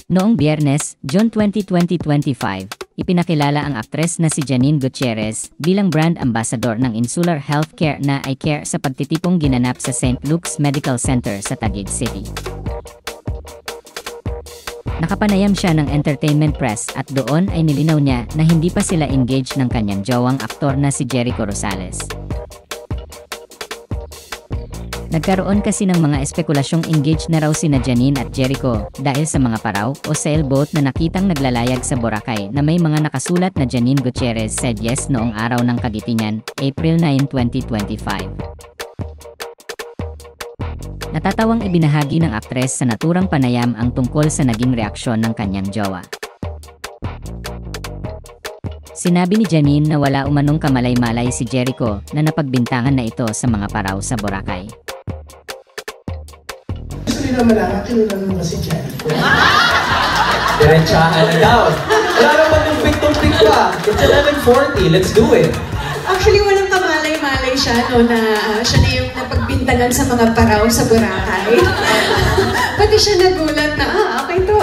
Noong Biyernes, June 20, 2025, ipinakilala ang aktres na si Janine Gutierrez bilang brand ambassador ng Insular Healthcare na eye care sa pagtitipong ginanap sa St. Luke's Medical Center sa Taguig City. Nakapanayam siya ng entertainment press at doon ay nilinaw niya na hindi pa sila engaged ng kanyang jowang aktor na si Jericho Rosales. Nagkaroon kasi ng mga espekulasyong engaged na raw sina Janine at Jericho dahil sa mga paraw o sailboat na nakitang naglalayag sa Boracay na may mga nakasulat na Janine Gutierrez said yes noong araw ng kagitingan, April 9, 2025. Natatawang ibinahagi ng aktres sa naturang panayam ang tungkol sa naging reaksyon ng kanyang jowa. Sinabi ni Janine na wala umanong kamalay-malay si Jericho na napagbintangan na ito sa mga paraw sa Boracay. Gusto nila malaman, kinulang mo si Jericho. Diretsahan na daw. Wala na pag-tumpik-tumpik pa. It's 11:40, let's do it. Actually, walang kamalay-malay siya, no, na siya na yung napagbintangan sa mga paraw sa Boracay. Pati siya nagulat na, okay to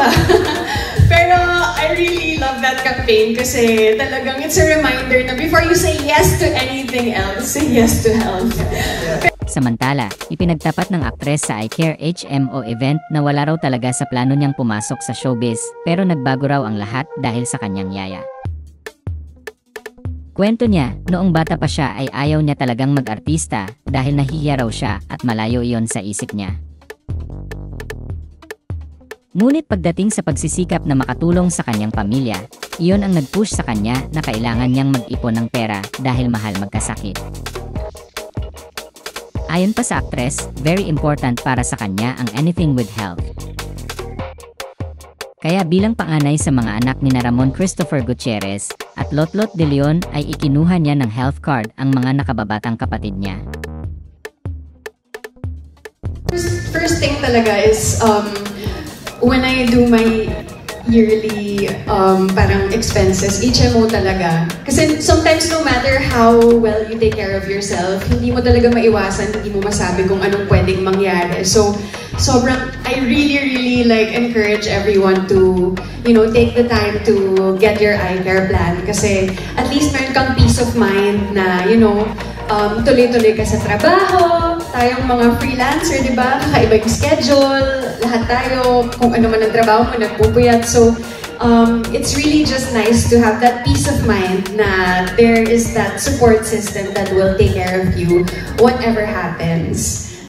Pero I really love that campaign kasi talagang it's a reminder na before you say yes to anything else, say yes to health. Samantala, ipinagtapat ng aktres sa iCare HMO event na wala raw talaga sa plano niyang pumasok sa showbiz pero nagbago raw ang lahat dahil sa kanyang yaya. Kwento niya, noong bata pa siya ay ayaw niya talagang mag-artista dahil nahihiya raw siya at malayo iyon sa isip niya. Ngunit pagdating sa pagsisikap na makatulong sa kanyang pamilya, iyon ang nag-push sa kanya na kailangan niyang mag-ipon ng pera dahil mahal magkasakit. Ayon pa sa aktres, very important para sa kanya ang anything with health. Kaya bilang panganay sa mga anak ni Ramon Christopher Gutierrez at Lotlot de Leon ay ikinuha niya ng health card ang mga nakababatang kapatid niya. First thing talaga is when I do my yearly parang expenses, HMO talaga. Kasi sometimes no matter how well you take care of yourself, hindi mo talaga maiwasan, hindi mo masabi kung anong pwedeng mangyari. So, I really like encourage everyone to, take the time to get your eye care plan. Kasi at least meron kang peace of mind na, tuloy-tuloy ka sa trabaho, tayong mga freelancer, di ba? Kakaiba yung schedule, lahat tayo, kung ano man ang trabaho mo, nagpupuyat. So, it's really just nice to have that peace of mind na there is that support system that will take care of you whatever happens.